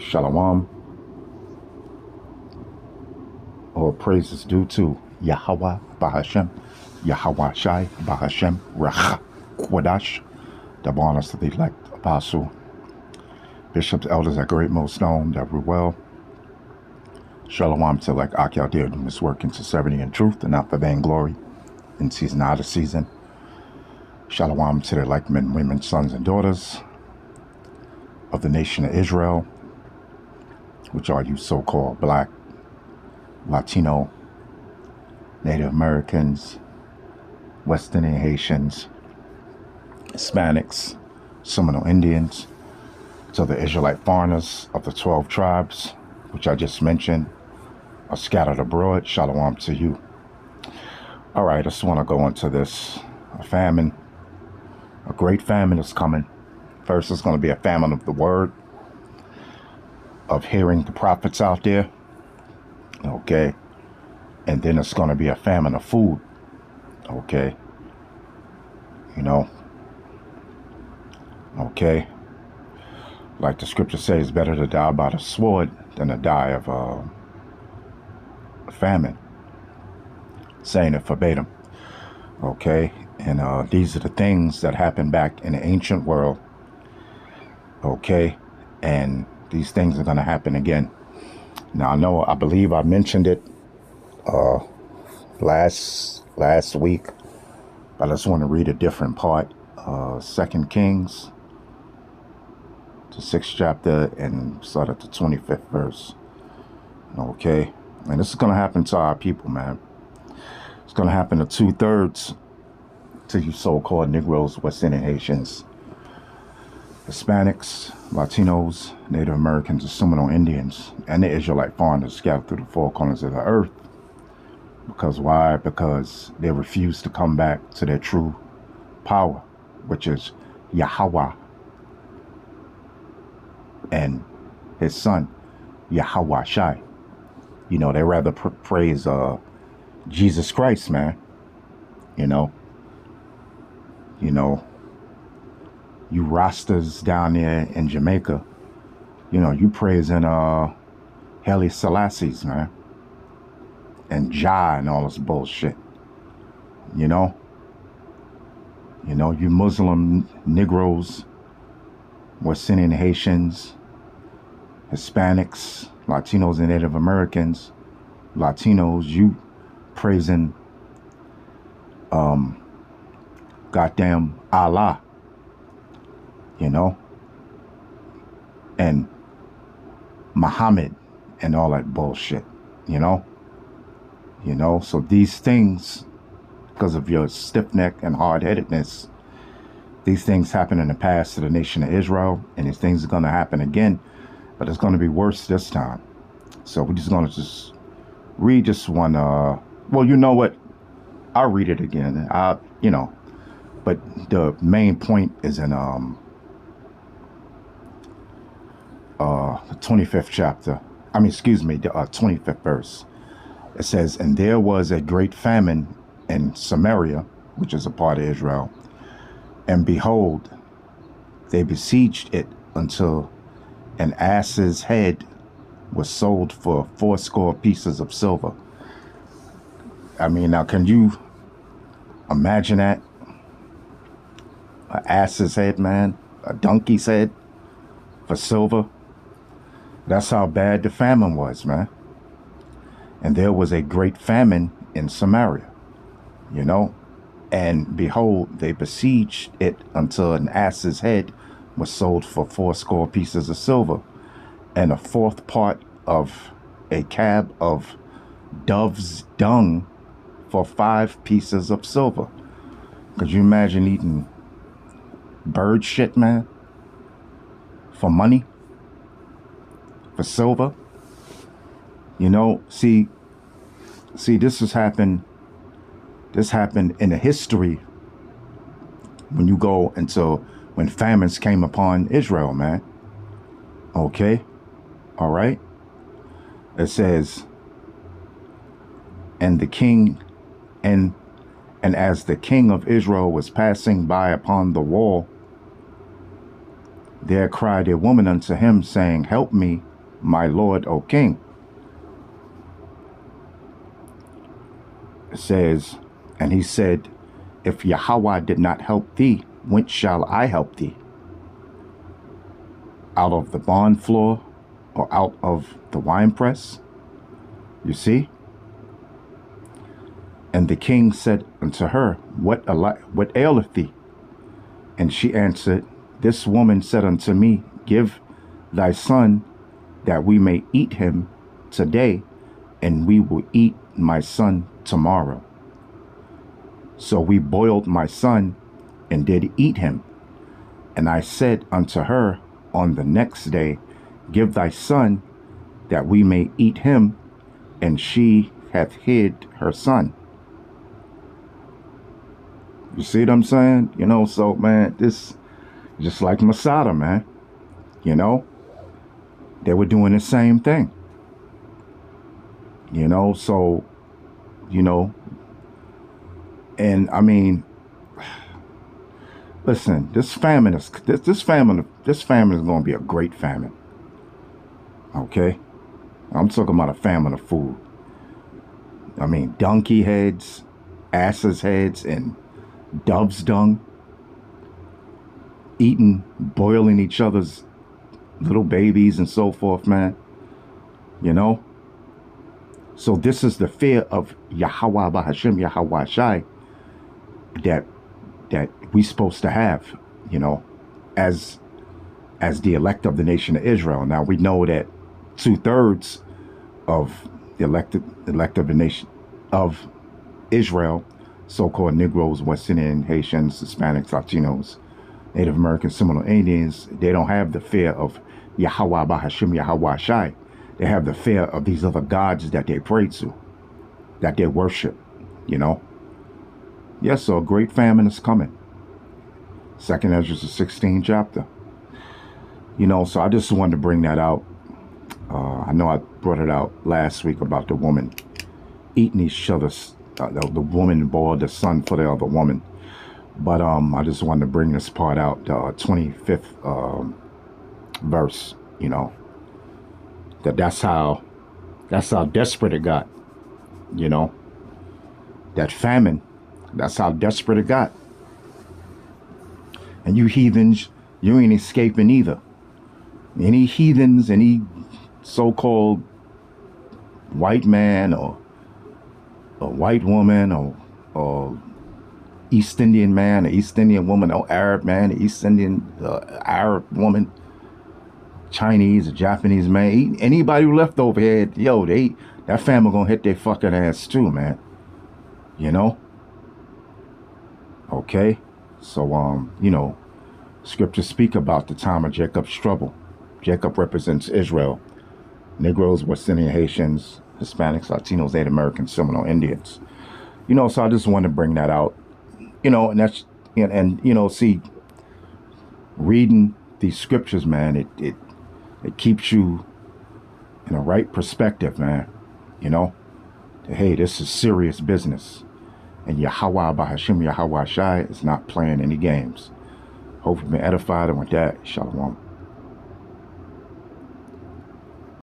Shalom. All praise is due to Yahweh Bahashem, Yahweh Shai Bahashem, Rach Kwadash, the honors to the elect apostle, bishops, elders that great most known, that rule well. Shalom to elect Akyal Dear doing this work in sincerity and truth, and not for vainglory, in season out of season. Shalom to the elect men, women, sons, and daughters of the nation of Israel, which are you so-called black, Latino, Native Americans, West Indian Haitians, Hispanics, Seminole Indians, to the Israelite foreigners of the 12 tribes, which I just mentioned, are scattered abroad. Shalom to you. All right, I just want to go into this. A famine, a great famine is coming. First, it's going to be a famine of the word, of hearing the prophets out there. Okay. And then it's going to be a famine of food. Okay. You know. Okay. Like the scripture says, it's better to die by the sword than to die of a famine. Saying it verbatim. Okay. And these are the things that happened back in the ancient world. Okay. And these things are going to happen again. Now, I believe I mentioned it last week, but I just want to read a different part. 2 Kings, the 6th chapter, and start at the 25th verse. Okay, and this is going to happen to our people, man. It's going to happen to 2/3 to you so-called Negroes, West Indian Haitians, Hispanics, Latinos, Native Americans, the Seminole Indians, and the Israelite foreigners scattered through the four corners of the earth. Because why? Because they refuse to come back to their true power, which is Yahweh and his son, Yahweh Shai. You know, they rather praise Jesus Christ, man. You know, you Rastas down there in Jamaica, you praising Haile Selassie's, man, and Jah and all this bullshit. You Muslim Negroes, West Indian Haitians, Hispanics, Latinos and Native Americans, Latinos, you praising goddamn Allah. And Muhammad and all that bullshit, so these things, because of your stiff neck and hard-headedness, these things happen in the past to the nation of Israel, and these things are going to happen again, but it's going to be worse this time. So we're just going to just read this one. Well, you know what? I'll read it again. But the main point is in the 25th chapter. The 25th verse. It says, "And there was a great famine in Samaria," which is a part of Israel. "And behold, they besieged it until an ass's head was sold for 80 pieces of silver." I mean, now can you imagine that? An ass's head, man. A donkey's head for silver. That's how bad the famine was, man. And there was a great famine in Samaria, and behold, they besieged it until an ass's head was sold for 80 pieces of silver, and a fourth part of a cab of dove's dung for 5 pieces of silver. Could you imagine eating bird shit, man, for money? For silver? See, this happened in the history when famines came upon Israel, man. Okay? All right? It says, and as the king of Israel was passing by upon the wall, there cried a woman unto him, saying, Help me, my lord, O king. It says, and he said, if Yahweh did not help thee, whence shall I help thee? Out of the barn floor or out of the winepress? You see? And the king said unto her, what aileth thee? And she answered, this woman said unto me, give thy son that we may eat him today, and we will eat my son tomorrow. So we boiled my son and did eat him. And I said unto her on the next day, give thy son that we may eat him. And she hath hid her son. You see what I'm saying? You know, so man, this just like Masada, man. You know, they were doing the same thing. You know, so, you know, and I mean, listen, this famine is going to be a great famine. Okay, I'm talking about a famine of food. I mean, donkey heads, asses heads, and dove's dung, eating, boiling each other's little babies and so forth, man. You know, so this is the fear of Yahweh Bahashem Yahweh Shai that we supposed to have, you know, as the elect of the nation of Israel. Now we know that 2/3 of the elect of the nation of Israel, so-called Negroes, West Indian, Haitians, Hispanics, Latinos, Native Americans, Seminole Indians, they don't have the fear of Yahweh Bahashem Yahweh Shai. They have the fear of these other gods that they pray to, that they worship, you know. Yes, so a great famine is coming. 2nd Ezra, the 16th chapter. You know, so I just wanted to bring that out. I know I brought it out last week about the woman eating each other's, the woman bore the son for the other woman. But I just wanted to bring this part out, the 25th verse, you know, that's how desperate it got, you know, that famine, that's how desperate it got. And you heathens, you ain't escaping either. Any heathens, any so-called white man or a white woman or East Indian man, or East Indian woman, or Arab man, East Indian Arab woman, Chinese or Japanese man, anybody who left over here, yo, that family gonna hit their fucking ass too, man. You know? Okay? So, you know, scriptures speak about the time of Jacob's trouble. Jacob represents Israel. Negroes, West Indian, Haitians, Hispanics, Latinos, Native Americans, Seminole Indians. You know, so I just wanted to bring that out. You know, and that's, and you know, see, reading these scriptures, man, it keeps you in a right perspective, man. You know, hey, this is serious business. And Yahweh Bahashem Yahweh Shai is not playing any games. Hope you've been edified, and with that, shalom.